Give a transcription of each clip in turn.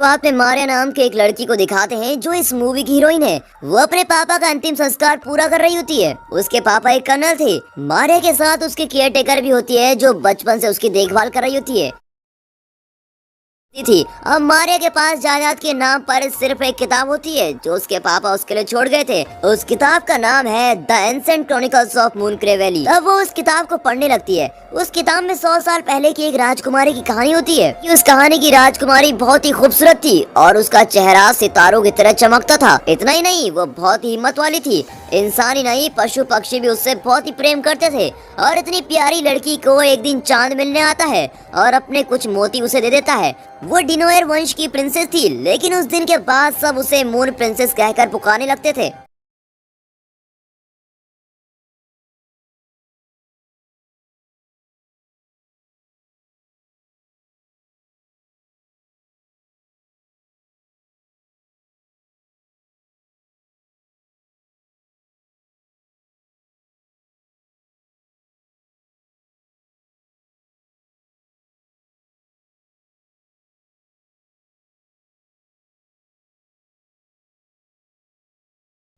वहाँ पे मारिया नाम के एक लड़की को दिखाते हैं जो इस मूवी की हीरोइन है। वो अपने पापा का अंतिम संस्कार पूरा कर रही होती है। उसके पापा एक कर्नल थे। मारिया के साथ उसकी केयर टेकर भी होती है जो बचपन से उसकी देखभाल कर रही होती है थी। अब मारिया के पास जायदाद के नाम पर सिर्फ एक किताब होती है जो उसके पापा उसके लिए छोड़ गए थे। उस किताब का नाम है the ancient chronicles of Mooncray valley. तब वो उस किताब को पढ़ने लगती है। उस किताब में 100 साल पहले की एक राजकुमारी की कहानी होती है। उस कहानी की राजकुमारी बहुत ही खूबसूरत थी और उसका चेहरा सितारों की तरह चमकता था। इतना ही नहीं, वो बहुत ही हिम्मत वाली थी। इंसान ही नहीं, पशु पक्षी भी उससे बहुत ही प्रेम करते थे। और इतनी प्यारी लड़की को एक दिन चांद मिलने आता है और अपने कुछ मोती उसे दे देता है। वो डिनोयर वंश की प्रिंसेस थी, लेकिन उस दिन के बाद सब उसे मून प्रिंसेस कहकर पुकारने लगते थे।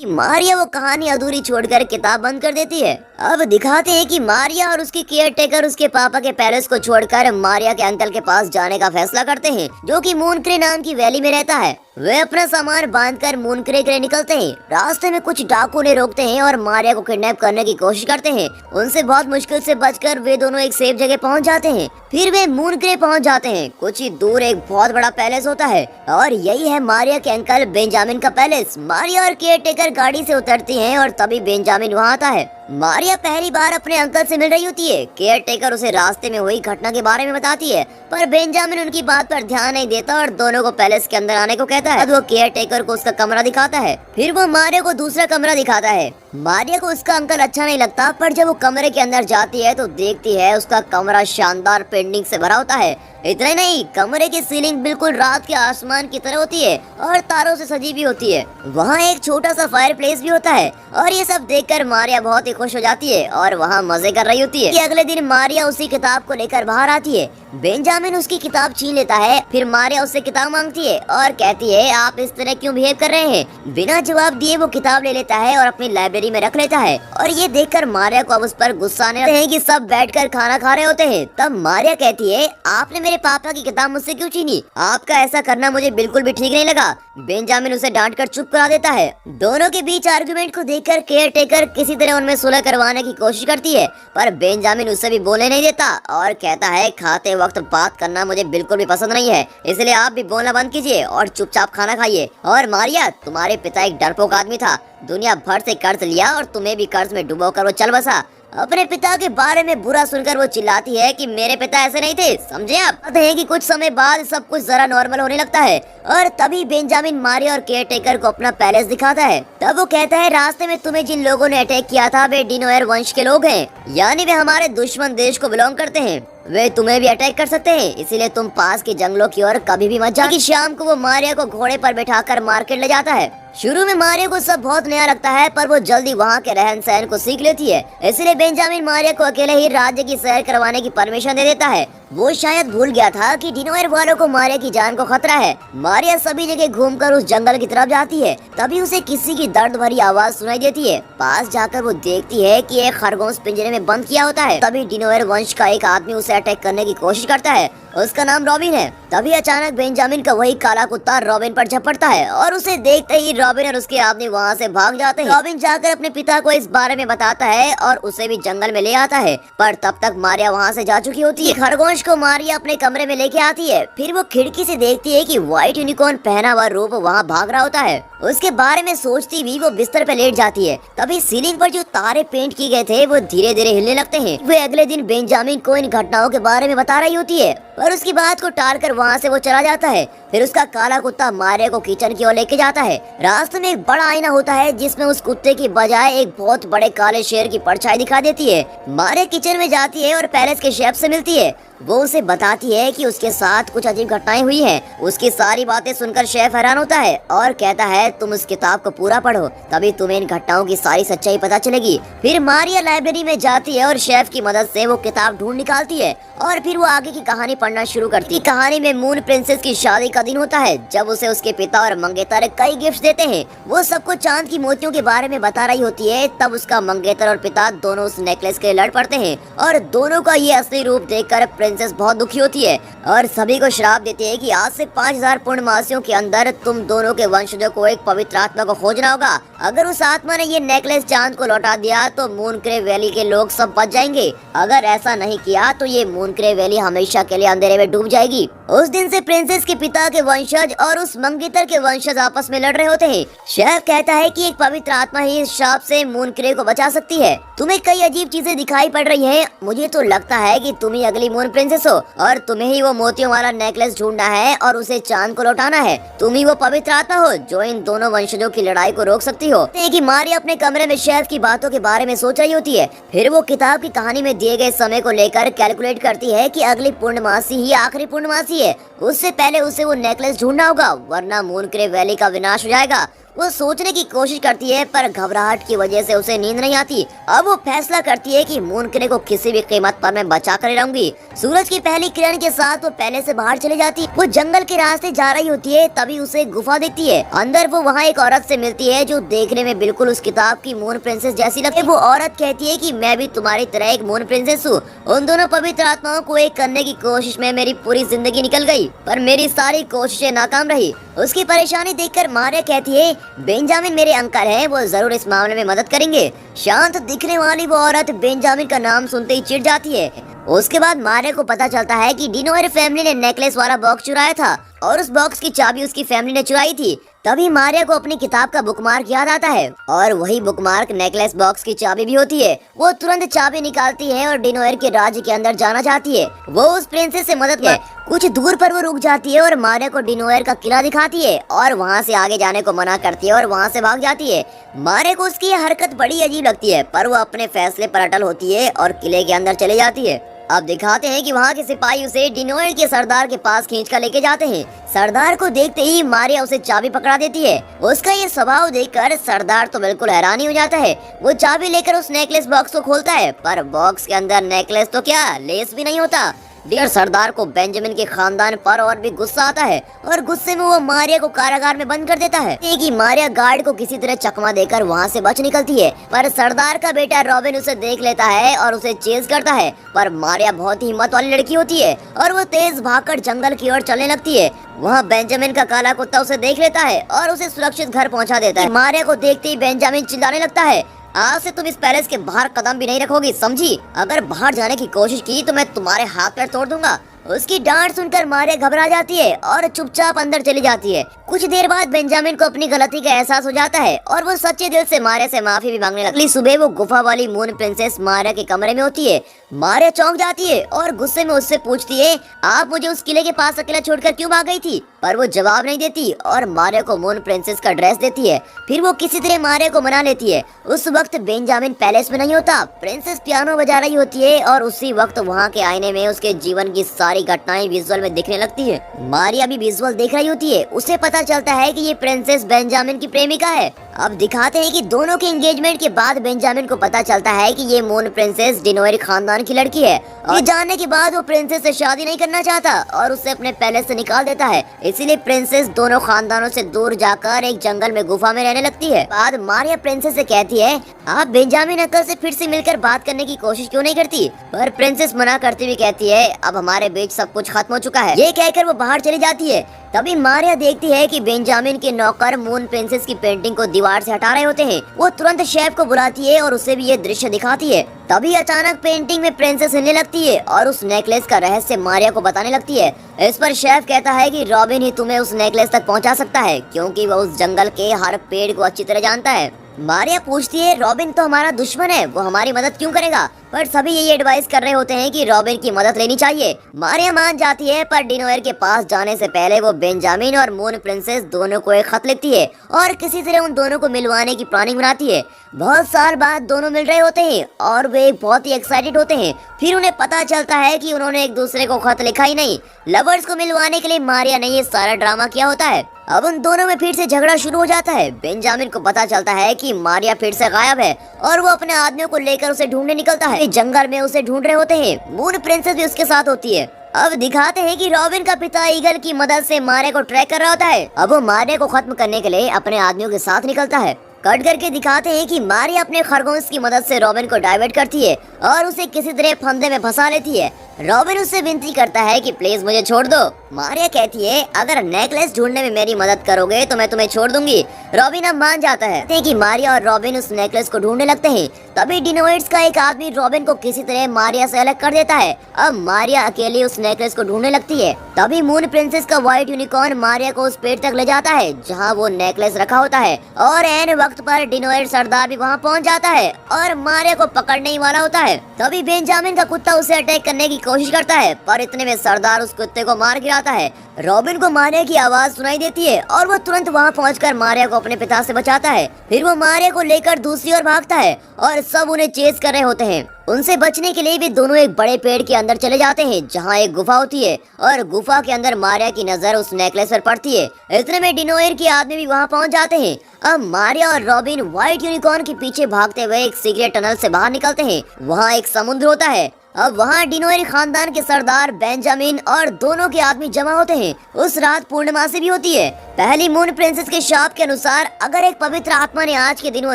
कि मारिया वो कहानी अधूरी छोड़कर किताब बंद कर देती है। अब दिखाते हैं कि मारिया और उसकी केयर टेकर उसके पापा के पैलेस को छोड़कर मारिया के अंकल के पास जाने का फैसला करते हैं जो कि मूनक्रे नाम की वैली में रहता है। वे अपना सामान बांधकर मूनक्रे के लिए निकलते हैं। रास्ते में कुछ डाकू उन्हें रोकते हैं और मारिया को किडनैप करने की कोशिश करते हैं। उनसे बहुत मुश्किल से बचकर वे दोनों एक सेफ जगह पहुंच जाते हैं। फिर वे मूनक्रे पहुंच जाते हैं। कुछ ही दूर एक बहुत बड़ा पैलेस होता है और यही है मारिया के अंकल बेंजामिन का पैलेस। मारिया और केयर टेकर गाड़ी से उतरती हैं और तभी बेंजामिन वहाँ आता है। मारिया पहली बार अपने अंकल से मिल रही होती है। केयर टेकर उसे रास्ते में हुई घटना के बारे में बताती है, पर बेंजामिन उनकी बात पर ध्यान नहीं देता और दोनों को पैलेस के अंदर आने को कहता है। वो केयर टेकर को उसका कमरा दिखाता है। फिर वो मारिया को दूसरा कमरा दिखाता है। मारिया को उसका अंकल अच्छा नहीं लगता, पर जब वो कमरे के अंदर जाती है तो देखती है उसका कमरा शानदार पेंटिंग से भरा होता है। इतना ही नहीं, कमरे की सीलिंग बिल्कुल रात के आसमान की तरह होती है और तारों से सजी भी होती है। वहाँ एक छोटा सा फायर प्लेस भी होता है और ये सब देखकर मारिया बहुत ही खुश हो जाती है और वहाँ मजे कर रही होती है। कि अगले दिन मारिया उसी किताब को लेकर बाहर आती है। बेंजामिन उसकी किताब छीन लेता है। फिर मारिया उससे किताब मांगती है और कहती है, आप इस तरह क्यों बिहेव कर रहे हैं? बिना जवाब दिए वो किताब ले लेता है और अपनी लाइब्रेरी में रख लेता है। और ये देखकर मारिया को अब उस पर गुस्सा आने लगता है कि सब बैठकर खाना खा रहे होते हैं। तब मारिया कहती है, आपने मेरे पापा की किताब मुझसे क्यों छीनी? आपका ऐसा करना मुझे बिल्कुल भी ठीक नहीं लगा। बेंजामिन उसे डांटकर चुप करा देता है। दोनों के बीच आर्गुमेंट को देखकर केयर टेकर किसी तरह उनमें सुलह करवाने की कोशिश करती है, पर बेंजामिन उसे भी बोलने नहीं देता और कहता है, खाते वक्त बात करना मुझे बिल्कुल भी पसंद नहीं है, इसलिए आप भी बोलना बंद कीजिए और चुपचाप खाना खाइए। और मारिया, तुम्हारे पिता एक डरपोक आदमी था। दुनिया भर से कर्ज लिया और तुम्हें भी कर्ज में डुबोकर वो चल बसा। अपने पिता के बारे में बुरा सुनकर वो चिल्लाती है कि मेरे पिता ऐसे नहीं थे, समझे आप? कहते हैं कि कुछ समय बाद सब कुछ जरा नॉर्मल होने लगता है और तभी बेंजामिन मारिया और केयर टेकर को अपना पैलेस दिखाता है। तब वो कहता है, रास्ते में तुम्हें जिन लोगों ने अटैक किया था वे डिनोयर वंश के लोग हैं, यानी वे हमारे दुश्मन देश को बिलोंग करते हैं। वे तुम्हें भी अटैक कर सकते हैं, इसीलिए तुम पास के जंगलों की ओर कभी भी मत जाओ। कि शाम को वो मारिया को घोड़े पर बैठाकर मार्केट ले जाता है। शुरू में मारिया को सब बहुत नया लगता है, पर वो जल्दी वहाँ के रहन सहन को सीख लेती है। इसलिए बेंजामिन मारिया को अकेले ही राज्य की सैर करवाने की परमिशन दे देता है। वो शायद भूल गया था कि डिनोयर वालों को मारिया की जान को खतरा है। मारिया सभी जगह घूमकर उस जंगल की तरफ जाती है। तभी उसे किसी की दर्द भरी आवाज सुनाई देती है। पास जाकर वो देखती है कि एक खरगोश पिंजरे में बंद किया होता है। तभी डिनोयर वंश का एक आदमी उसे अटैक करने की कोशिश करता है। उसका नाम रॉबिन है। तभी अचानक बेंजामिन का वही काला कुत्ता रॉबिन पर झपटता है और उसे देखते ही रॉबिन और उसके आदमी वहाँ से भाग जाते हैं। रॉबिन जाकर अपने पिता को इस बारे में बताता है और उसे भी जंगल में ले आता है, पर तब तक मारिया वहाँ से जा चुकी होती है। खरगोश को मारिया अपने कमरे में लेके आती है। फिर वो खिड़की से देखती है कि व्हाइट यूनिकॉर्न पहना हुआ रूप वहाँ भाग रहा होता है। उसके बारे में सोचती भी वो बिस्तर पे लेट जाती है। तभी सीलिंग पर जो तारे पेंट किए गए थे वो धीरे धीरे हिलने लगते हैं। वे अगले दिन बेंजामिन को इन घटनाओं के बारे में बता रही होती है, पर उसकी बात को टालकर वहाँ से वो चला जाता है। फिर उसका काला कुत्ता मारिया को किचन की ओर लेके जाता है। रास्ते में एक बड़ा आईना होता है जिसमें उस कुत्ते की बजाय एक बहुत बड़े काले शेर की परछाई दिखा देती है। मारिया किचन में जाती है और पैलेस के शेफ से मिलती है। वो उसे बताती है कि उसके साथ कुछ अजीब घटनाएं हुई हैं। उसकी सारी बातें सुनकर शेफ हैरान होता है और कहता है, तुम इस किताब को पूरा पढ़ो, तभी तुम्हें इन घटनाओं की सारी सच्चाई पता चलेगी। फिर मारिया लाइब्रेरी में जाती है और शेफ की मदद से वो किताब ढूंढ निकालती है और फिर वो आगे की कहानी पढ़ना शुरू करती है। कहानी में मून प्रिंसेस की शादी का दिन होता है जब उसे उसके पिता और मंगेतर कई गिफ्ट देते हैं। वो सबको चांद की मोतियों के बारे में बता रही होती है। तब उसका मंगेतर और पिता दोनों उस नेकलेस के लिए लड़ पड़ते हैं और दोनों का ये असली रूप देखकर प्रिंसेस बहुत दुखी होती है और सभी को श्राप देती है कि आज से 5000 पूर्णमासियों के अंदर तुम दोनों के वंशजों को एक पवित्र आत्मा को खोजना होगा। अगर उस आत्मा ने ये नेकलेस चांद को लौटा दिया तो मूनक्रे वैली के लोग सब बच जाएंगे। अगर ऐसा नहीं किया तो ये मूनक्रे वैली हमेशा के लिए अंधेरे में डूब जाएगी। उस दिन से प्रिंसेस के पिता के वंशज और उस मंगेतर के वंशज आपस में लड़ रहे होते हैं। शेफ कहता है कि एक पवित्र आत्मा ही इस श्राप से मूनक्रे को बचा सकती है। तुम्हें कई अजीब चीजें दिखाई पड़ रही हैं। मुझे तो लगता है कि तुम ही अगली मून प्रिंसेस हो और तुम्हें ही वो मोतियों वाला नेकलेस ढूंढना है और उसे चांद को लौटाना है। तुम ही वो पवित्र आत्मा हो जो इन दोनों वंशजों की लड़ाई को रोक सकती हो। कि मारिया अपने कमरे में शेफ की बातों के बारे में सोच रही होती है। फिर वो किताब की कहानी में दिए गए समय को लेकर कैलकुलेट करती है कि अगली पूर्णमासी ही आखिरी पूर्णमासी है। उससे पहले उसे वो नेकलेस ढूंढना होगा वरना मूनक्रे वैली का विनाश हो जाएगा। वो सोचने की कोशिश करती है पर घबराहट की वजह से उसे नींद नहीं आती। अब वो फैसला करती है कि मूनक्रे को किसी भी कीमत पर मैं बचा कर रहूंगी। सूरज की पहली किरण के साथ वो पहले से बाहर चली जाती। वो जंगल के रास्ते जा रही होती है तभी उसे एक गुफा दिखती है। अंदर वो वहाँ एक औरत से मिलती है जो देखने में बिल्कुल उस किताब की मून प्रिंसेस जैसी लगती है। वो औरत कहती है कि मैं भी तुम्हारी तरह एक मून प्रिंसेस हूँ। उन दोनों पवित्र आत्माओं को एक करने की कोशिश में मेरी पूरी जिंदगी निकल गई पर मेरी सारी कोशिशें नाकाम रही। उसकी परेशानी देखकर मारिया कहती है बेंजामिन मेरे अंकल हैं, वो जरूर इस मामले में मदद करेंगे। शांत दिखने वाली वो औरत बेंजामिन का नाम सुनते ही चिढ़ जाती है। उसके बाद मारिया को पता चलता है कि डिनोयर फैमिली ने नेकलेस वाला बॉक्स चुराया था और उस बॉक्स की चाबी उसकी फैमिली ने चुराई थी। तभी मारिया को अपनी किताब का बुकमार्क याद आता है और वही बुकमार्क नेकलेस बॉक्स की चाबी भी होती है। वो तुरंत चाबी निकालती है और डिनोयर के राज्य के अंदर जाना चाहती है। वो उस प्रिंसेस से मदद ले कुछ दूर पर वो रुक जाती है और मारिया को डिनोयर का किला दिखाती है और वहाँ से आगे जाने को मना करती है और वहाँ से भाग जाती है। मारिया को उसकी ये हरकत बड़ी अजीब लगती है पर वो अपने फैसले पर अटल होती है और किले के अंदर चली जाती है। अब दिखाते हैं कि वहाँ के सिपाही उसे डिनोयर के सरदार के पास खींच कर लेके जाते हैं। सरदार को देखते ही मारिया उसे चाबी पकड़ा देती है। उसका ये स्वभाव देखकर सरदार तो बिल्कुल हैरान ही हो जाता है। वो चाबी लेकर उस नेकलेस बॉक्स को खोलता है पर बॉक्स के अंदर नेकलेस तो क्या लेस भी नहीं होता। डियर सरदार को बेंजामिन के खानदान पर और भी गुस्सा आता है और गुस्से में वो मारिया को कारागार में बंद कर देता है। कि मारिया गार्ड को किसी तरह चकमा देकर वहाँ से बच निकलती है पर सरदार का बेटा रॉबिन उसे देख लेता है और उसे चेज करता है। पर मारिया बहुत ही हिम्मत वाली लड़की होती है और वो तेज भागकर जंगल की ओर चलने लगती है। वहाँ बेंजामिन का काला कुत्ता उसे देख लेता है और उसे सुरक्षित घर पहुँचा देता है। मारिया को देखते ही बेंजामिन चिल्लाने लगता है आज से तुम इस पैलेस के बाहर कदम भी नहीं रखोगी, समझी? अगर बाहर जाने की कोशिश की तो मैं तुम्हारे हाथ पैर तोड़ दूंगा। उसकी डांट सुनकर मारिया घबरा जाती है और चुपचाप अंदर चली जाती है। कुछ देर बाद बेंजामिन को अपनी गलती का एहसास हो जाता है और वो सच्चे दिल से मारिया से माफी भी मांगने लगती है। अगली सुबह वो गुफा वाली मून प्रिंसेस मारिया के कमरे में होती है। मारिया चौंक जाती है और गुस्से में उससे पूछती है आप मुझे उस किले के पास अकेला छोड़कर क्यों भाग गई थी? पर वो जवाब नहीं देती और मारिया को मून प्रिंसेस का ड्रेस देती है। फिर वो किसी तरह मारिया को मना लेती है। उस वक्त बेंजामिन पैलेस में नहीं होता। प्रिंसेस पियानो बजा रही होती है और उसी वक्त वहाँ के आईने में उसके जीवन की सारी घटनाएं विजुअल में दिखने लगती है। मारिया भी विजुअल देख रही होती है। उसे पता चलता है कि ये प्रिंसेस बेंजामिन की प्रेमिका है। अब दिखाते हैं कि दोनों के एंगेजमेंट के बाद बेंजामिन को पता चलता है कि ये मून प्रिंसेस डिनोयर खानदान की लड़की है और जानने के बाद वो प्रिंसेस से शादी नहीं करना चाहता और उसे अपने पैलेस से निकाल देता है। इसीलिए प्रिंसेस दोनों खानदानों से दूर जाकर एक जंगल में गुफा में रहने लगती है। बाद मारिया प्रिंसेस से कहती है आप बेंजामिन अंकल से फिर से मिलकर बात करने की कोशिश क्यों नहीं करती? पर प्रिंसेस मना करती हुई कहती है अब हमारे बीच सब कुछ खत्म हो चुका है। ये कहकर वो बाहर चली जाती है। तभी मारिया देखती है कि बेंजामिन के नौकर मून प्रिंसेस की पेंटिंग को दीवार से हटा रहे होते हैं। वो तुरंत शेफ को बुलाती है और उसे भी ये दृश्य दिखाती है। तभी अचानक पेंटिंग में प्रिंसेस हिलने लगती है और उस नेकलेस का रहस्य मारिया को बताने लगती है। इस पर शेफ कहता है कि रॉबिन ही तुम्हें उस नेकलेस तक पहुंचा सकता है क्योंकि वो उस जंगल के हर पेड़ को अच्छी तरह जानता है। मारिया पूछती है रॉबिन तो हमारा दुश्मन है, वो हमारी मदद क्यों करेगा? पर सभी यही एडवाइस कर रहे होते हैं कि रॉबिन की मदद लेनी चाहिए। मारिया मान जाती है पर डिनोयर के पास जाने से पहले वो बेंजामिन और मून प्रिंसेस दोनों को एक खत लिखती है और किसी तरह उन दोनों को मिलवाने की प्लानिंग बनाती है। बहुत साल बाद दोनों मिल रहे होते हैं और वे बहुत ही एक्साइटेड होते हैं। फिर उन्हें पता चलता है कि उन्होंने एक दूसरे को खत लिखा ही नहीं, लवर्स को मिलवाने के लिए मारिया ने ये सारा ड्रामा किया होता है। अब उन दोनों में फिर से झगड़ा शुरू हो जाता है। बेंजामिन को पता चलता है कि मारिया फिर से गायब है और वो अपने आदमियों को लेकर उसे ढूंढने निकलता है। जंगल में उसे ढूंढ रहे होते हैं। मून प्रिंसेस भी उसके साथ होती है। अब दिखाते हैं कि रॉबिन का पिता ईगल की मदद से मारिया को ट्रैक कर रहा होता है। अब वो मारिया को खत्म करने के लिए अपने आदमियों के साथ निकलता है। कट करके दिखाते हैं कि मारिया अपने खरगोश की मदद से रॉबिन को डाइवर्ट करती है और उसे किसी तरह फंदे में फंसा लेती है। रॉबिन उससे विनती करता है कि प्लीज मुझे छोड़ दो। मारिया कहती है अगर नेकलेस ढूंढने में मेरी मदद करोगे तो मैं तुम्हें छोड़ दूंगी। रॉबिन अब मान जाता है कि मारिया और रॉबिन उस नेकलेस को ढूंढने लगते हैं। तभी डिनोइड्स का एक आदमी रॉबिन को किसी तरह मारिया से अलग कर देता है। अब मारिया अकेली उस नेकलेस को ढूंढने लगती है। तभी मून प्रिंसेस का व्हाइट यूनिकॉर्न मारिया को उस पेड़ तक ले जाता है जहाँ वो नेकलेस रखा होता है और एन वक्त पर डिनोइड सरदार भी वहाँ पहुँच जाता है और मारिया को पकड़ने ही वाला होता है। तभी बेंजामिन का कुत्ता उसे अटैक करने की कोशिश करता है पर इतने में सरदार उस कुत्ते को मार गिराता है। रॉबिन को मारिया की आवाज सुनाई देती है और वो तुरंत वहाँ पहुंचकर मारिया को अपने पिता से बचाता है। फिर वो मारिया को लेकर दूसरी ओर भागता है और सब उन्हें चेस कर रहे होते हैं। उनसे बचने के लिए भी दोनों एक बड़े पेड़ के अंदर चले जाते हैं जहाँ एक गुफा होती है और गुफा के अंदर मारिया की नजर उस नेकलेस पर पड़ती है। इतने में डिनोयर के आदमी भी वहाँ पहुँच जाते हैं। अब मारिया और रॉबिन व्हाइट यूनिकॉर्न के पीछे भागते हुए एक सीक्रेट टनल से बाहर निकलते हैं। वहाँ एक समुद्र होता है। अब वहाँ डिनोयर खानदान के सरदार बेंजामिन और दोनों के आदमी जमा होते हैं। उस रात पूर्णमासी भी होती है। पहली मून प्रिंसेस के शाप के अनुसार अगर एक पवित्र आत्मा ने आज के दिन वो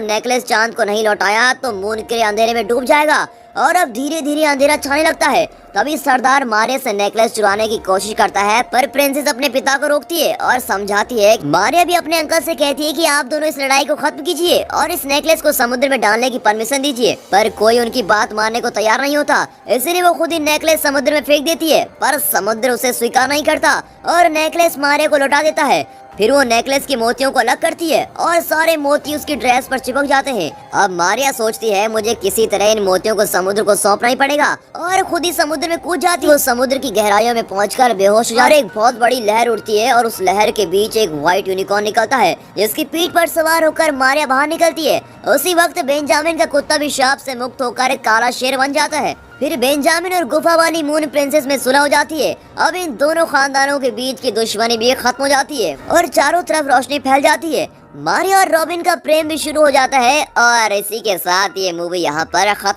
नेकलेस चांद को नहीं लौटाया तो मून के अंधेरे में डूब जाएगा और अब धीरे धीरे अंधेरा छाने लगता है। तभी सरदार मारिया से नेकलेस चुराने की कोशिश करता है पर प्रिंसेस अपने पिता को रोकती है और समझाती है। मारिया भी अपने अंकल से कहती है कि आप दोनों इस लड़ाई को खत्म कीजिए और इस नेकलेस को समुद्र में डालने की परमिशन दीजिए, पर कोई उनकी बात मानने को तैयार नहीं होता। इसलिए वो खुद ही नेकलेस समुद्र में फेंक देती है पर समुद्र उसे स्वीकार नहीं करता और नेकलेस मारिया को लौटा देता है। फिर वो नेकलेस की मोतियों को अलग करती है और सारे मोती उसकी ड्रेस पर चिपक जाते हैं। अब मारिया सोचती है मुझे किसी तरह इन मोतियों को समुद्र को सौंपना ही पड़ेगा और खुद ही समुद्र में कूद जाती है। वो समुद्र की गहराइयों में पहुंचकर बेहोश हो जाती है। एक बहुत बड़ी लहर उठती है और उस लहर के बीच एक व्हाइट यूनिकॉर्न निकलता है जिसकी पीठ पर सवार होकर मारिया बाहर निकलती है। उसी वक्त बेंजामिन का कुत्ता भी शाप से मुक्त होकर एक काला शेर बन जाता है। फिर बेंजामिन और गुफा वाली मून प्रिंसेस में सुलह हो जाती है। अब इन दोनों खानदानों के बीच की दुश्मनी भी खत्म हो जाती है और चारों तरफ रोशनी फैल जाती है। मारिया और रॉबिन का प्रेम भी शुरू हो जाता है और इसी के साथ ये मूवी यहाँ पर खत्म।